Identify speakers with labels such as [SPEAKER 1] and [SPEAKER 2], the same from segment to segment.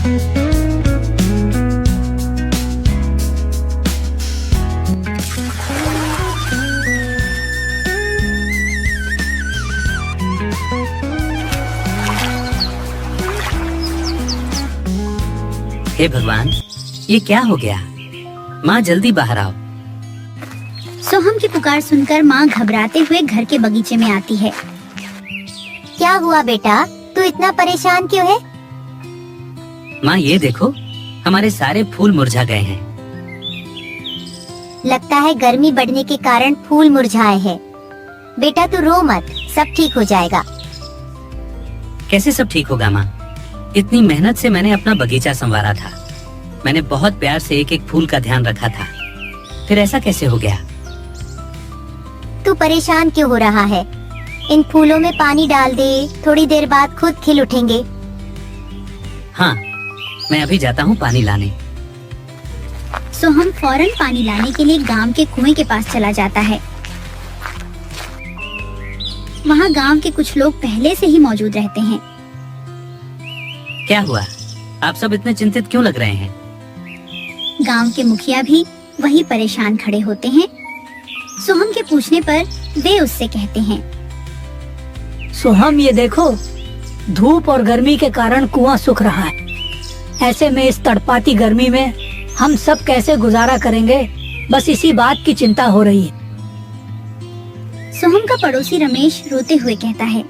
[SPEAKER 1] हे भगवान, ये क्या हो गया? माँ जल्दी बाहर आओ।
[SPEAKER 2] सोहम की पुकार सुनकर माँ घबराते हुए घर के बगीचे में आती है।
[SPEAKER 3] क्या हुआ बेटा, तू इतना परेशान क्यों है?
[SPEAKER 1] माँ ये देखो, हमारे सारे फूल मुरझा गए हैं।
[SPEAKER 3] लगता है गर्मी बढ़ने के कारण फूल मुरझाए हैं। बेटा तू रो मत, सब ठीक हो जाएगा।
[SPEAKER 1] कैसे सब ठीक होगा माँ? इतनी मेहनत से मैंने अपना बगीचा संवारा था। मैंने बहुत प्यार से एक एक फूल का ध्यान रखा था, फिर ऐसा कैसे हो गया?
[SPEAKER 3] तू परेशान क्यों हो रहा है? इन फूलों में पानी डाल दे, थोड़ी देर बाद खुद खिल उठेंगे।
[SPEAKER 1] हाँ, मैं अभी जाता हूँ पानी लाने।
[SPEAKER 2] सोहम फौरन पानी लाने के लिए गांव के कुएं के पास चला जाता है। वहाँ गांव के कुछ लोग पहले से ही मौजूद रहते हैं।
[SPEAKER 1] क्या हुआ? आप सब इतने चिंतित क्यों लग रहे हैं?
[SPEAKER 2] गांव के मुखिया भी वही परेशान खड़े होते हैं। सोहम के पूछने पर वे उससे कहते हैं,
[SPEAKER 4] सोहम ये देखो, धूप और गर्मी के कारण कुआं सूख रहा है। ऐसे में इस तड़पाती गर्मी में हम सब कैसे गुजारा करेंगे, बस इसी बात की चिंता हो रही है।
[SPEAKER 2] सोहम का पड़ोसी रमेश रोते हुए कहता है,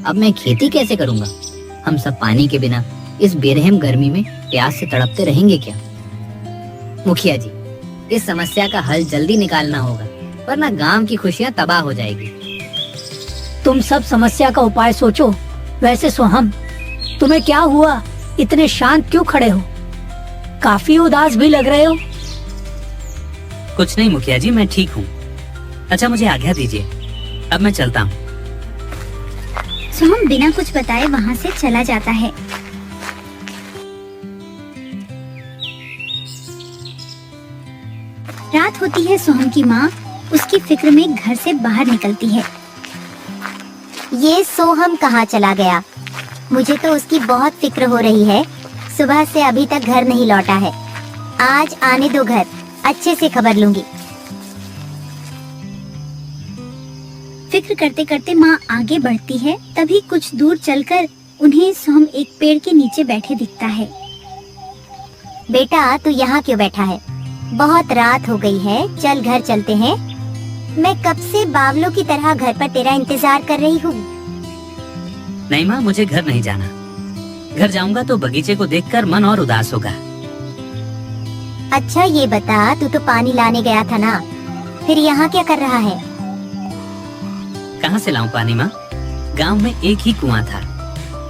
[SPEAKER 5] अब मैं खेती कैसे करूँगा? हम सब पानी के बिना इस बेरहम गर्मी में प्यास से तड़पते रहेंगे क्या? मुखिया जी, इस समस्या का हल जल्दी निकालना होगा, वरना गांव की खुशियां तबाह हो जाएगी।
[SPEAKER 4] तुम सब समस्या का उपाय सोचो। वैसे सोहम, तुम्हें क्या हुआ? इतने शांत क्यों खड़े हो? काफी उदास भी लग रहे हो।
[SPEAKER 1] कुछ नहीं मुखिया जी, मैं ठीक हूँ। अच्छा मुझे आज्ञा दीजिए, अब मैं चलता हूँ।
[SPEAKER 2] सोहम बिना कुछ बताए वहाँ से चला जाता है। रात होती है। सोहम की माँ उसकी फिक्र में घर से बाहर निकलती है।
[SPEAKER 3] ये सोहम कहाँ चला गया? मुझे तो उसकी बहुत फिक्र हो रही है। सुबह से अभी तक घर नहीं लौटा है। आज आने दो घर, अच्छे से खबर लूंगी।
[SPEAKER 2] फिक्र करते करते माँ आगे बढ़ती है। तभी कुछ दूर चलकर उन्हें सोहम एक पेड़ के नीचे बैठे दिखता है।
[SPEAKER 3] बेटा तू यहाँ क्यों बैठा है? बहुत रात हो गई है, चल घर चलते हैं। मैं कब से बावलों की तरह घर पर तेरा इंतजार कर रही हूँ।
[SPEAKER 1] नहीं माँ, मुझे घर नहीं जाना। घर जाऊंगा तो बगीचे को देखकर मन और उदास होगा।
[SPEAKER 3] अच्छा ये बता, तू तो पानी लाने गया था ना, फिर यहाँ क्या कर रहा है?
[SPEAKER 1] कहाँ से लाऊं पानी माँ? गांव में एक ही कुआं था,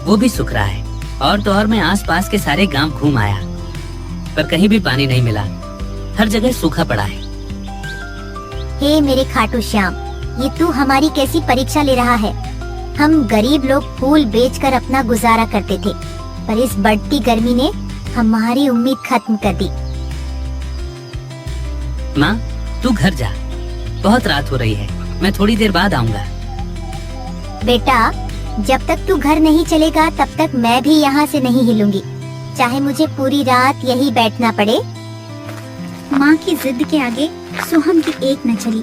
[SPEAKER 1] वो भी सूख रहा है। और तो और मैं आसपास के सारे गांव घूम आया, पर कहीं भी पानी नहीं मिला। हर जगह सूखा पड़ा है।
[SPEAKER 3] हे मेरे खाटू श्याम, ये तू हमारी कैसी परीक्षा ले रहा है? हम गरीब लोग फूल बेचकर अपना गुजारा करते थे, पर इस बढ़ती गर्मी ने हमारी उम्मीद खत्म कर दी।
[SPEAKER 1] माँ तू घर जा, बहुत रात हो रही है, मैं थोड़ी देर बाद आऊंगा।
[SPEAKER 3] बेटा जब तक तू घर नहीं चलेगा तब तक मैं भी यहाँ से नहीं हिलूंगी, चाहे मुझे पूरी रात यही बैठना पड़े।
[SPEAKER 2] माँ की जिद के आगे सोहम की एक न चली।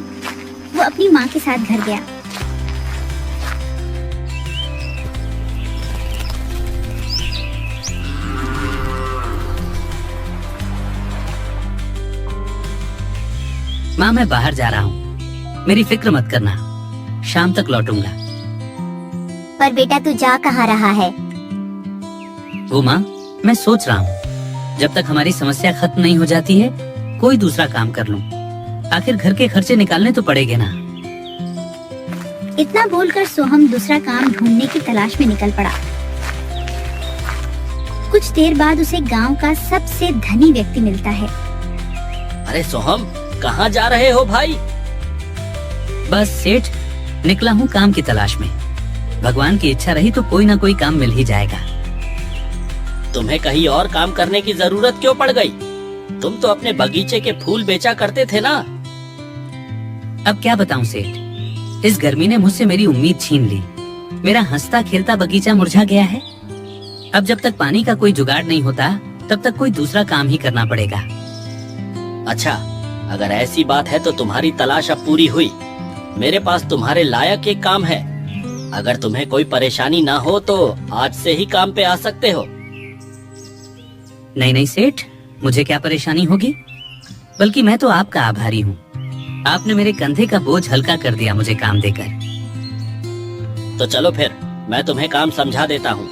[SPEAKER 2] वो अपनी माँ के साथ घर गया।
[SPEAKER 1] माँ मैं बाहर जा रहा हूँ, मेरी फिक्र मत करना, शाम तक लौटूंगा।
[SPEAKER 3] पर बेटा तू जा कहाँ रहा है?
[SPEAKER 1] वो माँ, मैं सोच रहा हूँ जब तक हमारी समस्या खत्म नहीं हो जाती है कोई दूसरा काम कर लूं। आखिर घर के खर्चे निकालने तो पड़ेंगे ना।
[SPEAKER 2] इतना बोलकर सोहम दूसरा काम ढूंढने की तलाश में निकल पड़ा। कुछ देर बाद उसे गांव का सबसे धनी व्यक्ति मिलता है।
[SPEAKER 6] अरे सोहम, कहाँ जा रहे हो भाई?
[SPEAKER 1] बस सेठ, निकला हूँ काम की तलाश में। भगवान की इच्छा रही तो कोई ना कोई काम मिल ही जाएगा।
[SPEAKER 6] तुम्हें कहीं और काम करने की जरूरत क्यों पड़ गई? तुम तो अपने बगीचे के फूल बेचा करते थे ना।
[SPEAKER 1] अब क्या बताऊं सेठ, इस गर्मी ने मुझसे मेरी उम्मीद छीन ली। मेरा हंसता खेलता बगीचा मुरझा गया है। अब जब तक पानी का कोई जुगाड़ नहीं होता तब तक कोई दूसरा काम ही करना पड़ेगा।
[SPEAKER 6] अच्छा, अगर ऐसी बात है तो तुम्हारी तलाश अब पूरी हुई। मेरे पास तुम्हारे लायक एक काम है। अगर तुम्हें कोई परेशानी ना हो तो आज से ही काम पे आ सकते हो।
[SPEAKER 1] नहीं नहीं सेठ, मुझे क्या परेशानी होगी, बल्कि मैं तो आपका आभारी हूँ। आपने मेरे कंधे का बोझ हल्का कर दिया मुझे काम देकर।
[SPEAKER 6] तो चलो फिर मैं तुम्हें काम समझा देता हूँ।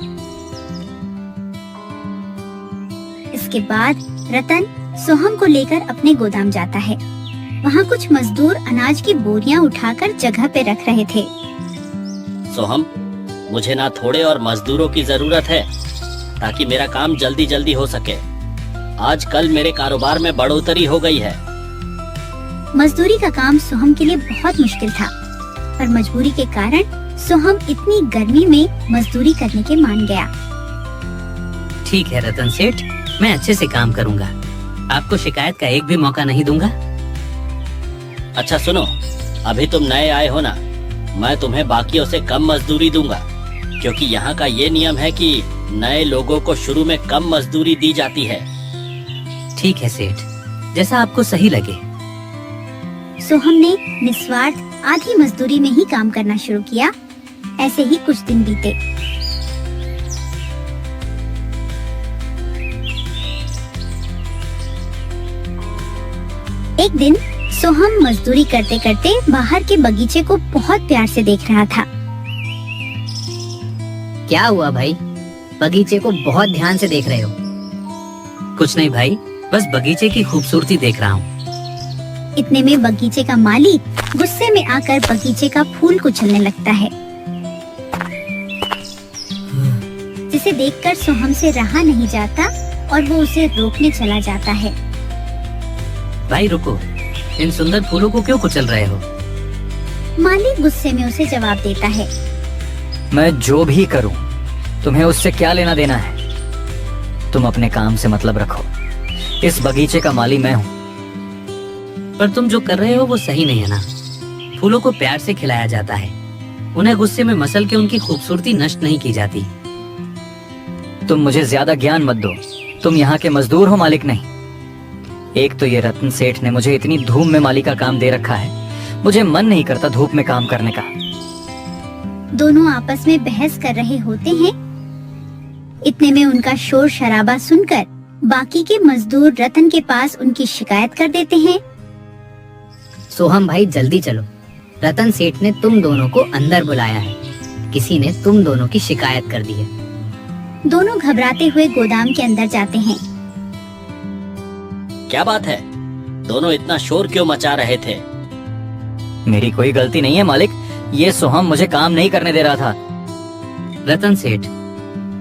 [SPEAKER 2] इसके बाद रतन सोहम को लेकर अपने गोदाम जाता है। वहाँ कुछ मजदूर अनाज की बोरियां उठाकर जगह पे रख रहे थे।
[SPEAKER 6] सोहम, मुझे ना थोड़े और मजदूरों की जरूरत है ताकि मेरा काम जल्दी जल्दी हो सके। आजकल मेरे कारोबार में बढ़ोतरी हो गई है।
[SPEAKER 2] मजदूरी का काम सोहम के लिए बहुत मुश्किल था, पर मजबूरी के कारण सोहम इतनी गर्मी में मजदूरी करने के मान गया।
[SPEAKER 1] ठीक है रतन सेठ, मैं अच्छे से काम करूँगा। आपको शिकायत का एक भी मौका नहीं दूंगा।
[SPEAKER 6] अच्छा सुनो, अभी तुम नए आए हो ना, मैं तुम्हें बाकियों से कम मजदूरी दूंगा, क्योंकि यहाँ का ये नियम है कि नए लोगों को शुरू में कम मजदूरी दी जाती है।
[SPEAKER 1] ठीक है सेठ, जैसा आपको सही लगे।
[SPEAKER 2] सोहम ने निस्वार्थ आधी मजदूरी में ही काम करना शुरू किया। ऐसे ही कुछ दिन बीते। एक दिन सोहम मजदूरी करते करते बाहर के बगीचे को बहुत प्यार से देख रहा था।
[SPEAKER 5] क्या हुआ भाई, बगीचे को बहुत ध्यान से देख रहे हो?
[SPEAKER 1] कुछ नहीं भाई, बस बगीचे की खूबसूरती देख रहा हूँ।
[SPEAKER 2] इतने में बगीचे का माली गुस्से में आकर बगीचे का फूल कुचलने लगता है, जिसे देखकर सोहम से रहा नहीं जाता और वो उसे रोकने चला जाता है।
[SPEAKER 1] भाई रुको, इन सुंदर फूलों को क्यों कुचल रहे हो?
[SPEAKER 2] माली गुस्से में उसे जवाब देता है।
[SPEAKER 7] मैं जो भी करूं, तुम्हें उससे क्या लेना देना है? तुम अपने काम से मतलब रखो। इस बगीचे का माली मैं हूँ।
[SPEAKER 1] पर तुम जो कर रहे हो वो सही नहीं है ना। फूलों को प्यार से खिलाया जाता है, उन्हें गुस्से में मसल के उनकी खूबसूरती नष्ट नहीं की जाती।
[SPEAKER 7] तुम मुझे ज्यादा ज्ञान मत दो। तुम यहाँ के मजदूर हो, मालिक नहीं। एक तो ये रतन सेठ ने मुझे इतनी धूप में माली का काम दे रखा है, मुझे मन नहीं करता धूप में काम करने का।
[SPEAKER 2] दोनों आपस में बहस कर रहे होते हैं। इतने में उनका शोर शराबा सुनकर बाकी के मजदूर रतन के पास उनकी शिकायत कर देते हैं।
[SPEAKER 5] सोहम भाई जल्दी चलो, रतन सेठ ने तुम दोनों को अंदर बुलाया है। किसी ने तुम दोनों की शिकायत कर दी है।
[SPEAKER 2] दोनों घबराते हुए गोदाम के अंदर जाते हैं।
[SPEAKER 6] क्या बात है, दोनों इतना शोर क्यों मचा रहे थे?
[SPEAKER 7] मेरी कोई गलती नहीं है मालिक, ये सोहम मुझे काम नहीं करने दे रहा था।
[SPEAKER 1] रतन सेठ,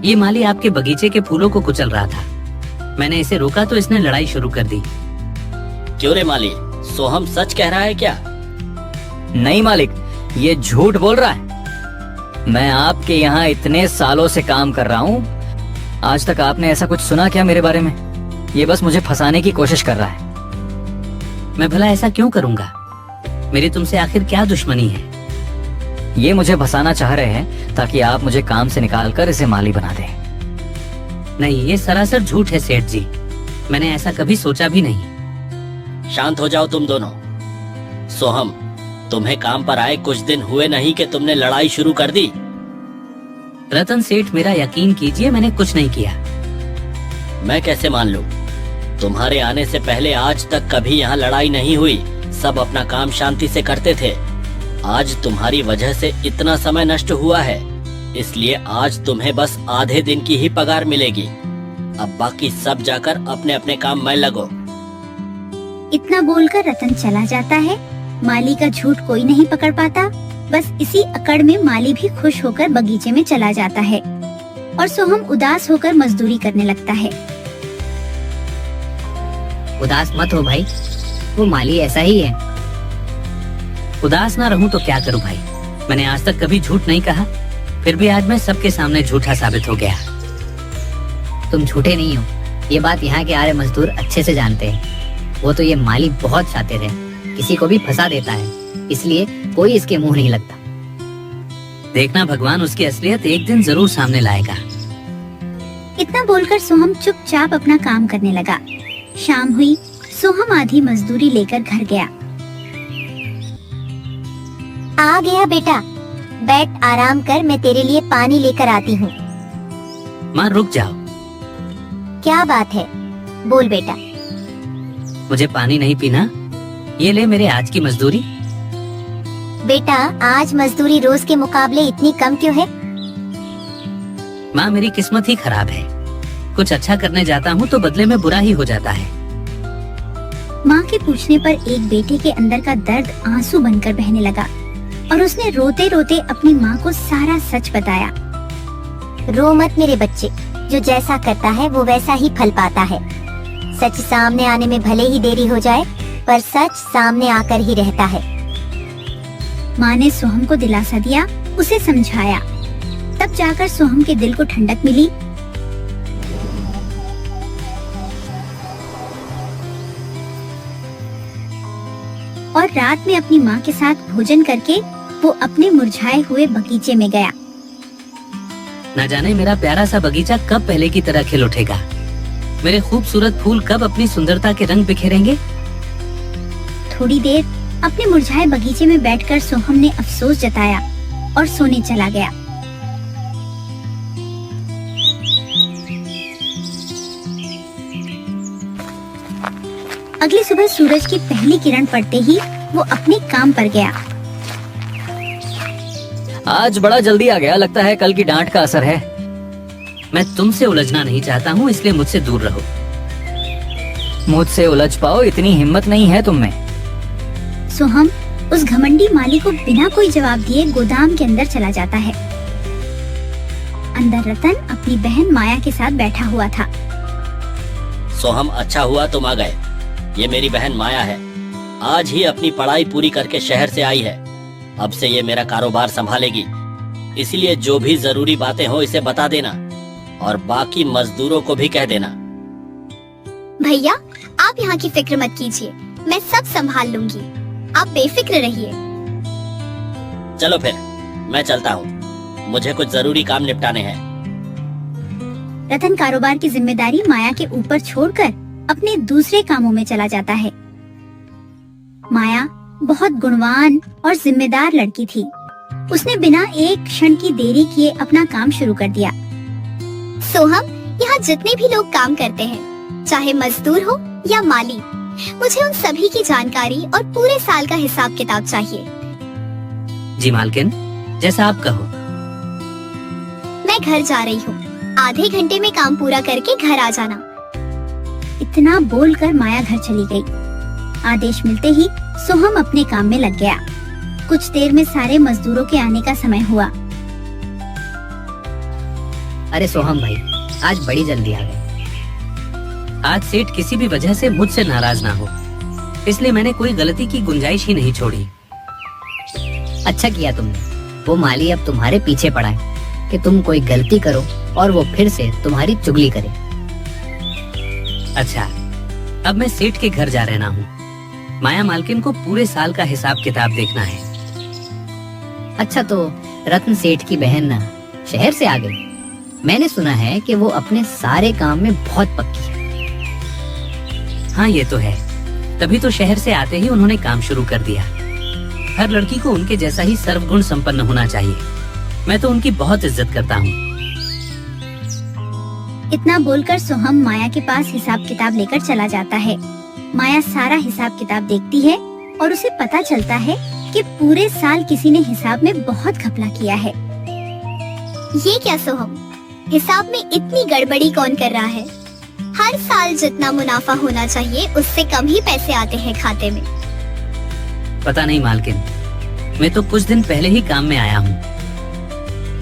[SPEAKER 1] ये माली आपके बगीचे के फूलों को कुचल रहा था। मैंने इसे रोका तो इसने लड़ाई शुरू कर दी।
[SPEAKER 6] क्यों रे माली, सोहम सच कह रहा है क्या?
[SPEAKER 7] नहीं मालिक, ये झूठ बोल रहा है। मैं आपके यहाँ इतने सालों से काम कर रहा हूँ, आज तक आपने ऐसा कुछ सुना क्या मेरे बारे में? ये बस मुझे फंसाने की कोशिश कर रहा है।
[SPEAKER 1] मैं भला ऐसा क्यों करूँगा? मेरी तुमसे आखिर क्या दुश्मनी है?
[SPEAKER 7] ये मुझे फंसाना चाह रहे हैं ताकि आप मुझे काम से निकालकर इसे माली बना दें।
[SPEAKER 1] नहीं, ये सरासर झूठ है सेठ जी। मैंने ऐसा कभी सोचा भी नहीं।
[SPEAKER 6] शांत हो जाओ तुम दोनों। सोहम, तुम्हें काम पर आए कुछ दिन हुए नहीं कि तुमने लड़ाई शुरू कर दी।
[SPEAKER 1] रतन सेठ, मेरा यकीन कीजिए, मैंने कुछ नहीं किया।
[SPEAKER 6] मैं कैसे मान लूं? तुम्हारे आने से पहले आज तक कभी यहाँ लड़ाई नहीं हुई। सब अपना काम शांति से करते थे। आज तुम्हारी वजह से इतना समय नष्ट हुआ है, इसलिए आज तुम्हें बस आधे दिन की ही पगार मिलेगी। अब बाकी सब जाकर अपने अपने काम में लगो।
[SPEAKER 2] इतना बोलकर रतन चला जाता है। माली का झूठ कोई नहीं पकड़ पाता। बस इसी अकड़ में माली भी खुश होकर बगीचे में चला जाता है और सोहम उदास होकर मजदूरी करने लगता है।
[SPEAKER 5] उदास मत हो भाई, वो माली ऐसा ही है।
[SPEAKER 1] उदास ना रहूं तो क्या करूं भाई? मैंने आज तक कभी झूठ नहीं कहा, फिर भी आज मैं सबके सामने झूठा साबित हो गया।
[SPEAKER 5] तुम झूठे नहीं हो, ये बात यहाँ के आरे मजदूर अच्छे से जानते हैं। वो तो ये माली बहुत शातिर है, किसी को भी फंसा देता है, इसलिए कोई इसके मुंह नहीं लगता।
[SPEAKER 1] देखना, भगवान उसकी असलियत एक दिन जरूर सामने लाएगा।
[SPEAKER 2] इतना बोलकर सोहम चुपचाप अपना काम करने लगा। शाम हुई, सोहम आधी मजदूरी लेकर घर गया।
[SPEAKER 3] आ गया बेटा, बैठ आराम कर, मैं तेरे लिए पानी लेकर आती हूँ।
[SPEAKER 1] माँ रुक जाओ,
[SPEAKER 3] क्या बात है, बोल बेटा।
[SPEAKER 1] मुझे पानी नहीं पीना। ये ले मेरे आज की मजदूरी।
[SPEAKER 3] बेटा आज मजदूरी रोज के मुकाबले इतनी कम क्यों है?
[SPEAKER 1] माँ मेरी किस्मत ही खराब है। कुछ अच्छा करने जाता हूँ तो बदले में बुरा ही हो जाता है।
[SPEAKER 2] माँ के पूछने पर एक बेटे के अंदर का दर्द आंसू बनकर बहने लगा और उसने रोते रोते अपनी माँ को सारा सच बताया।
[SPEAKER 3] रो मत मेरे बच्चे, जो जैसा करता है वो वैसा ही फल पाता है। सच सामने आने में भले ही देरी हो जाए, पर सच सामने आकर ही रहता है।
[SPEAKER 2] माँ ने सोहम को दिलासा दिया, उसे समझाया। तब जाकर सोहम के दिल को ठंडक मिली। और रात में अपनी माँ के साथ भोजन करके वो अपने मुरझाए हुए बगीचे में गया।
[SPEAKER 1] न जाने मेरा प्यारा सा बगीचा कब पहले की तरह खिल उठेगा। मेरे खूबसूरत फूल कब अपनी सुंदरता के रंग बिखेरेंगे।
[SPEAKER 2] थोड़ी देर अपने मुरझाए बगीचे में बैठकर सोहम ने अफसोस जताया और सोने चला गया। अगली सुबह सूरज की पहली किरण पड़ते ही वो अपने काम पर गया।
[SPEAKER 7] आज बड़ा जल्दी आ गया, लगता है कल की डांट का असर है।
[SPEAKER 1] मैं तुमसे उलझना नहीं चाहता हूँ, इसलिए मुझसे दूर रहो।
[SPEAKER 7] मुझसे उलझ पाओ इतनी हिम्मत नहीं है तुम में।
[SPEAKER 2] सोहम उस घमंडी माली को बिना कोई जवाब दिए गोदाम के अंदर चला जाता है। अंदर रतन अपनी बहन माया के साथ बैठा हुआ था।
[SPEAKER 6] सोहम अच्छा हुआ तुम आ गए। ये मेरी बहन माया है। आज ही अपनी पढ़ाई पूरी करके शहर से आई है। अब से ये मेरा कारोबार संभालेगी, इसलिए जो भी जरूरी बातें हो इसे बता देना और बाकी मजदूरों को भी कह देना।
[SPEAKER 8] भैया आप यहाँ की फिक्र मत कीजिए, मैं सब संभाल लूंगी, आप बेफिक्र रहिए।
[SPEAKER 6] चलो फिर मैं चलता हूँ, मुझे कुछ जरूरी काम निपटाने हैं।
[SPEAKER 2] रतन कारोबार की जिम्मेदारी माया के ऊपर छोड़कर अपने दूसरे कामों में चला जाता है। माया बहुत गुणवान और जिम्मेदार लड़की थी। उसने बिना एक क्षण की देरी किए अपना काम शुरू कर दिया।
[SPEAKER 8] सोहम, यहाँ जितने भी लोग काम करते हैं, चाहे मजदूर हो या माली, मुझे उन सभी की जानकारी और पूरे साल का हिसाब किताब चाहिए।
[SPEAKER 1] जी मालकिन, जैसा आप कहो।
[SPEAKER 8] मैं घर जा रही हूँ, आधे घंटे में काम पूरा करके घर आ जाना।
[SPEAKER 2] इतना बोलकर माया घर चली गई। आदेश मिलते ही सोहम अपने काम में लग गया। कुछ देर में सारे मजदूरों के आने का समय हुआ।
[SPEAKER 5] अरे सोहम भाई, आज बड़ी जल्दी आ गए।
[SPEAKER 1] आज सेठ किसी भी वजह से मुझसे नाराज ना हो, इसलिए मैंने कोई गलती की गुंजाइश ही नहीं छोड़ी।
[SPEAKER 5] अच्छा किया तुमने, वो माली अब तुम्हारे पीछे पड़ा है कि तुम कोई गलती करो और वो फिर से तुम्हारी चुगली करे।
[SPEAKER 1] अच्छा, अब मैं सेठ के घर जा रहना हूँ। माया मालकिन को पूरे साल का हिसाब किताब देखना है।
[SPEAKER 5] अच्छा, तो रत्न सेठ की बहन ना शहर से आ गई। मैंने सुना है कि वो अपने सारे काम में बहुत पक्की है।
[SPEAKER 1] हाँ ये तो है, तभी तो शहर से आते ही उन्होंने काम शुरू कर दिया। हर लड़की को उनके जैसा ही सर्वगुण संपन्न होना चाहिए। मैं तो उनकी बहुत इज्जत करता हूँ।
[SPEAKER 2] इतना बोलकर सोहम माया के पास हिसाब किताब लेकर चला जाता है। माया सारा हिसाब किताब देखती है और उसे पता चलता है कि पूरे साल किसी ने हिसाब में बहुत घपला किया है।
[SPEAKER 8] ये क्या सोहम, हिसाब में इतनी गड़बड़ी कौन कर रहा है? हर साल जितना मुनाफा होना चाहिए उससे कम ही पैसे आते हैं खाते में।
[SPEAKER 1] पता नहीं मालकिन, मैं तो कुछ दिन पहले ही काम में आया हूँ।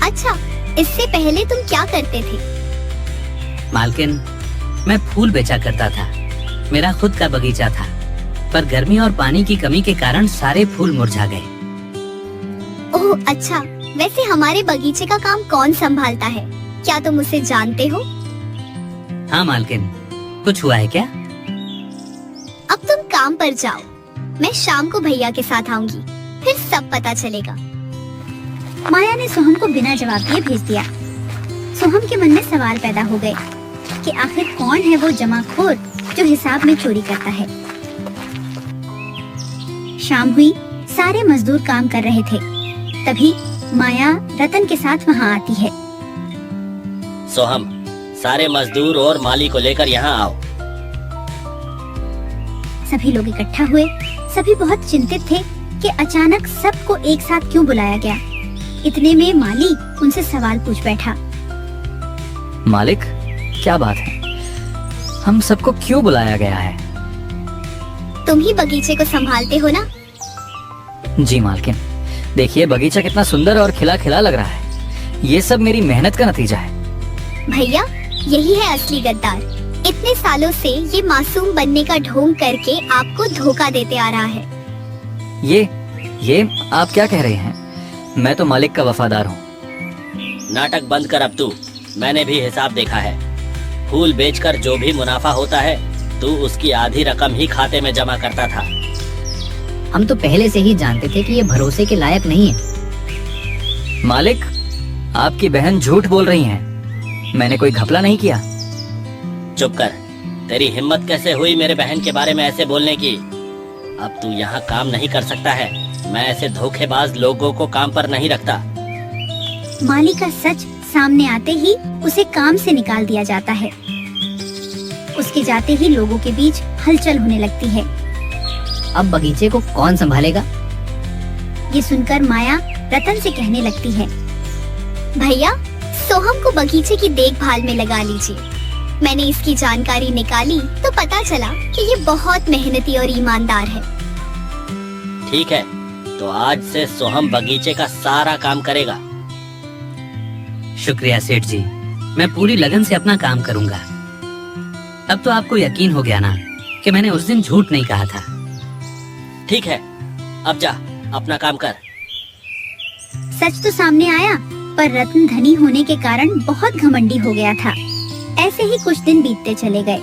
[SPEAKER 8] अच्छा, इससे पहले तुम क्या करते थे?
[SPEAKER 1] मालकिन, मैं फूल बेचा करता था। मेरा खुद का बगीचा था, पर गर्मी और पानी की कमी के कारण सारे फूल मुरझा गए।
[SPEAKER 8] ओह अच्छा, वैसे हमारे बगीचे का काम कौन संभालता है? क्या तुम उसे जानते हो?
[SPEAKER 1] हाँ मालकिन, कुछ हुआ है क्या?
[SPEAKER 8] अब तुम काम पर जाओ, मैं शाम को भैया के साथ आऊंगी, फिर सब पता चलेगा।
[SPEAKER 2] माया ने सोहम को बिना जवाब दिए भेज दिया। सोहम के मन में सवाल पैदा हो गए कि आखिर कौन है वो जमाखोर जो हिसाब में चोरी करता है। शाम हुई, सारे मजदूर काम कर रहे थे। तभी माया रतन के साथ वहाँ आती है।
[SPEAKER 6] सोहम, सारे मजदूर और माली को लेकर यहाँ आओ।
[SPEAKER 2] सभी लोग इकट्ठा हुए। सभी बहुत चिंतित थे कि अचानक सबको एक साथ क्यों बुलाया गया। इतने में माली उनसे सवाल पूछ बैठा।
[SPEAKER 7] मालिक, क्या बात है? हम सबको क्यों बुलाया गया है?
[SPEAKER 8] तुम ही बगीचे को संभालते हो ना?
[SPEAKER 7] जी मालकिन, देखिए बगीचा कितना सुंदर और खिला खिला लग रहा है। ये सब मेरी मेहनत का नतीजा है।
[SPEAKER 8] भैया, यही है असली गद्दार। इतने सालों से ये मासूम बनने का ढोंग करके आपको धोखा देते आ रहा है।
[SPEAKER 7] ये आप क्या कह रहे हैं? मैं तो मालिक का वफादार हूँ।
[SPEAKER 6] नाटक बंद कर अब तू। मैंने भी हिसाब देखा है। फूल बेचकर जो भी मुनाफा होता है तू उसकी आधी रकम ही खाते में जमा करता था।
[SPEAKER 5] हम तो पहले से ही जानते थे कि ये भरोसे के लायक नहीं है।
[SPEAKER 7] मालिक, आपकी बहन झूठ बोल रही हैं। मैंने कोई घपला नहीं किया।
[SPEAKER 6] चुप कर। तेरी हिम्मत कैसे हुई मेरे बहन के बारे में ऐसे बोलने की? अब तू यहाँ काम नहीं कर सकता है। मैं ऐसे धोखेबाज लोगों को काम पर नहीं रखता।
[SPEAKER 2] माली का सच सामने आते ही उसे काम से निकाल दिया जाता है। उसके जाते ही लोगों के बीच हलचल होने लगती है।
[SPEAKER 5] अब बगीचे को कौन संभालेगा?
[SPEAKER 2] ये सुनकर माया रतन से कहने लगती है।
[SPEAKER 8] भैया, सोहम को बगीचे की देखभाल में लगा लीजिए। मैंने इसकी जानकारी निकाली तो पता चला कि ये बहुत मेहनती और ईमानदार है।
[SPEAKER 6] ठीक है, तो आज से सोहम बगीचे का सारा काम करेगा।
[SPEAKER 1] शुक्रिया सेठ जी, मैं पूरी लगन से अपना काम करूंगा। अब तो आपको यकीन हो गया ना कि मैंने उस दिन झूठ नहीं कहा था।
[SPEAKER 6] ठीक है, अब जा अपना काम कर।
[SPEAKER 2] सच तो सामने आया, पर रतन धनी होने के कारण बहुत घमंडी हो गया था। ऐसे ही कुछ दिन बीतते चले गए।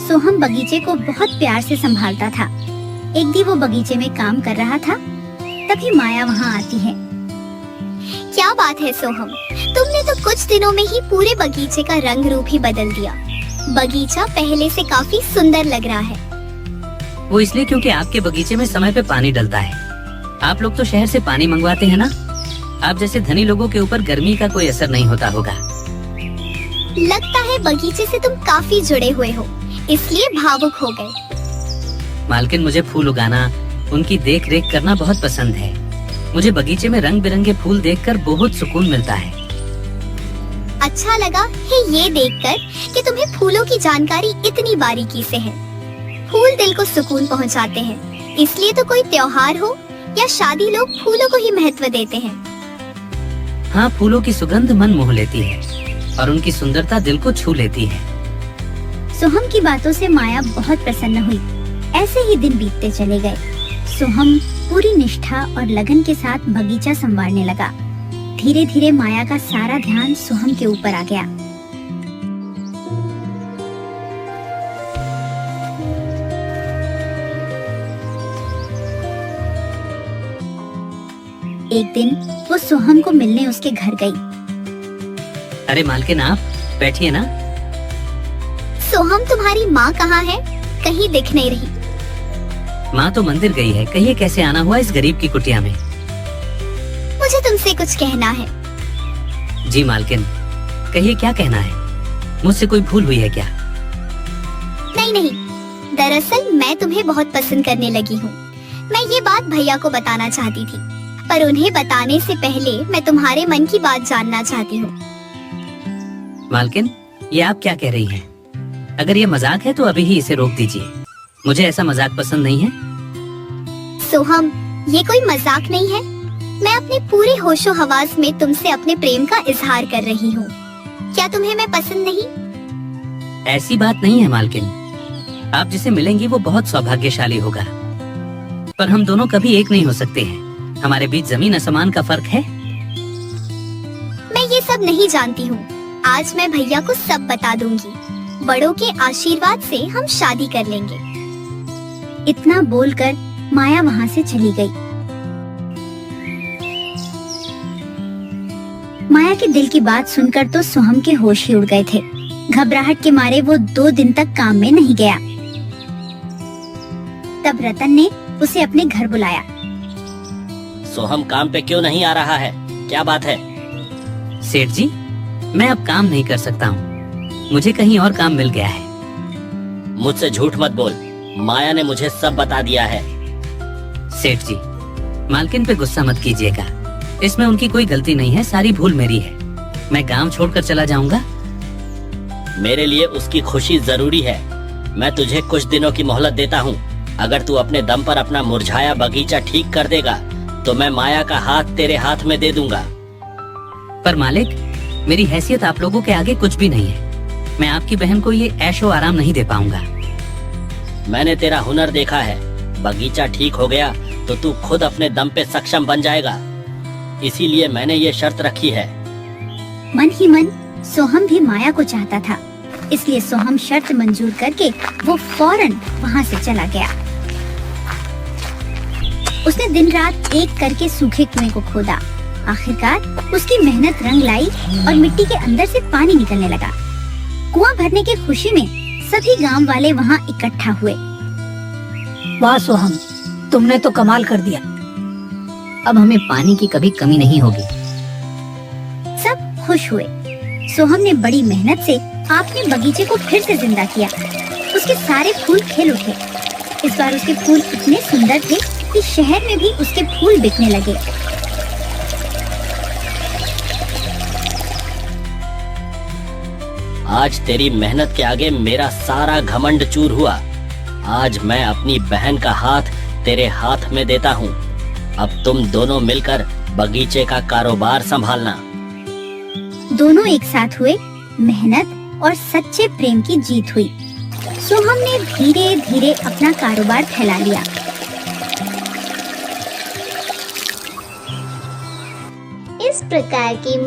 [SPEAKER 2] सोहम बगीचे को बहुत प्यार से संभालता था। एक दिन वो बगीचे में काम कर रहा था, तभी माया वहाँ आती है।
[SPEAKER 8] क्या बात है सोहम, तुमने तो कुछ दिनों में ही पूरे बगीचे का रंग रूप ही बदल दिया। बगीचा पहले से काफी सुंदर लग रहा है।
[SPEAKER 1] वो इसलिए क्योंकि आपके बगीचे में समय पे पानी डलता है। आप लोग तो शहर से पानी मंगवाते हैं ना। आप जैसे धनी लोगों के ऊपर गर्मी का कोई असर नहीं होता होगा।
[SPEAKER 8] लगता है बगीचे से तुम काफी जुड़े हुए हो, इसलिए भावुक हो गए।
[SPEAKER 1] मालकिन, मुझे फूल उगाना, उनकी देख रेख करना बहुत पसंद है। मुझे बगीचे में रंग बिरंगे फूल देखकर बहुत सुकून मिलता है।
[SPEAKER 8] अच्छा लगा है ये देखकर कि तुम्हें फूलों की जानकारी इतनी बारीकी से है। फूल दिल को सुकून पहुंचाते हैं, इसलिए तो कोई त्योहार हो या शादी लोग फूलों को ही महत्व देते हैं।
[SPEAKER 1] हाँ, फूलों की सुगंध मन मोह लेती है और उनकी सुंदरता दिल को छू लेती है।
[SPEAKER 2] सोहम की बातों से माया बहुत प्रसन्न हुई। ऐसे ही दिन बीतते चले गए। सोहम पूरी निष्ठा और लगन के साथ बगीचा संवारने लगा। धीरे धीरे माया का सारा ध्यान सोहम के ऊपर आ गया। एक दिन वो सोहम को मिलने उसके घर गई।
[SPEAKER 1] अरे मालकिन, आप बैठिए ना।
[SPEAKER 8] सोहम, तुम्हारी माँ कहाँ है? कहीं दिख नहीं रही।
[SPEAKER 1] माँ तो मंदिर गई है। कहिए कैसे आना हुआ इस गरीब की कुटिया में?
[SPEAKER 8] मुझे तुमसे कुछ कहना है।
[SPEAKER 1] जी मालकिन, कहिए क्या कहना है? मुझसे कोई भूल हुई है क्या?
[SPEAKER 8] नहीं नहीं, दरअसल मैं तुम्हें बहुत पसंद करने लगी हूँ। मैं ये बात भैया को बताना चाहती थी, पर उन्हें बताने से पहले मैं तुम्हारे मन की बात जानना चाहती हूँ।
[SPEAKER 1] मालकिन, ये आप क्या कह रही हैं? अगर ये मजाक है तो अभी ही इसे रोक दीजिए। मुझे ऐसा मजाक पसंद नहीं है।
[SPEAKER 8] सोहम, ये कोई मजाक नहीं है। मैं अपने पूरे होशो हवास में तुमसे अपने प्रेम का इजहार कर रही हूँ। क्या तुम्हें मैं पसंद नहीं?
[SPEAKER 1] ऐसी बात नहीं है मालकिन। आप जिसे मिलेंगी वो बहुत सौभाग्यशाली होगा, पर हम दोनों कभी एक नहीं हो सकते हैं। हमारे बीच जमीन आसमान का फर्क है।
[SPEAKER 8] मैं ये सब नहीं जानती हूँ। आज मैं भैया को सब बता दूंगी। बड़ों के आशीर्वाद से हम शादी कर लेंगे।
[SPEAKER 2] इतना बोलकर माया वहाँ से चली गई। माया के दिल की बात सुनकर तो सोहम के होश ही उड़ गए थे। घबराहट के मारे वो 2 दिन तक काम में नहीं गया। तब रतन ने उसे अपने घर बुलाया।
[SPEAKER 6] सोहम काम पे क्यों नहीं आ रहा है? क्या बात है?
[SPEAKER 1] सेठ जी, मैं अब काम नहीं कर सकता हूँ। मुझे कहीं और काम मिल गया है।
[SPEAKER 6] मुझसे झूठ मत बोल। माया ने मुझे सब बता दिया है।
[SPEAKER 1] सेठ जी, मालकिन पे गुस्सा मत कीजिएगा। इसमें उनकी कोई गलती नहीं है, सारी भूल मेरी है। मैं गांव छोड़कर चला जाऊंगा।
[SPEAKER 6] मेरे लिए उसकी खुशी जरूरी है। मैं तुझे कुछ दिनों की मोहलत देता हूँ। अगर तू अपने दम पर अपना मुरझाया बगीचा ठीक कर देगा तो मैं माया का हाथ तेरे हाथ में दे दूंगा।
[SPEAKER 1] पर मालिक, मेरी हैसियत आप लोगों के आगे कुछ भी नहीं है। मैं आपकी बहन को ये ऐशो आराम नहीं दे पाऊंगा।
[SPEAKER 6] मैंने तेरा हुनर देखा है। बगीचा ठीक हो गया तो तू खुद अपने दम पे सक्षम बन जाएगा। इसीलिए मैंने ये शर्त रखी है।
[SPEAKER 2] मन ही मन सोहम भी माया को चाहता था, इसलिए सोहम शर्त मंजूर करके वो फौरन वहाँ से चला गया। उसने दिन रात एक करके सूखे कुएं को खोदा। आखिरकार उसकी मेहनत रंग लाई और मिट्टी के अंदर से पानी निकलने लगा। कुआं भरने की खुशी में सभी गांव वाले वहाँ इकट्ठा हुए।
[SPEAKER 4] वाह सोहम, तुमने तो कमाल कर दिया।
[SPEAKER 5] अब हमें पानी की कभी कमी नहीं होगी।
[SPEAKER 2] सब खुश हुए। सोहम ने बड़ी मेहनत से अपने बगीचे को फिर से जिंदा किया। उसके सारे फूल खिल उठे। इस बार उसके फूल इतने सुंदर थे कि शहर में भी उसके फूल बिकने लगे।
[SPEAKER 6] आज तेरी मेहनत के आगे मेरा सारा घमंड चूर हुआ। आज मैं अपनी बहन का हाथ तेरे हाथ में देता हूँ। अब तुम दोनों मिलकर बगीचे का कारोबार संभालना।
[SPEAKER 2] दोनों एक साथ हुए। मेहनत और सच्चे प्रेम की जीत हुई। सोहम ने धीरे धीरे अपना कारोबार फैला लिया।
[SPEAKER 8] इस प्रकार की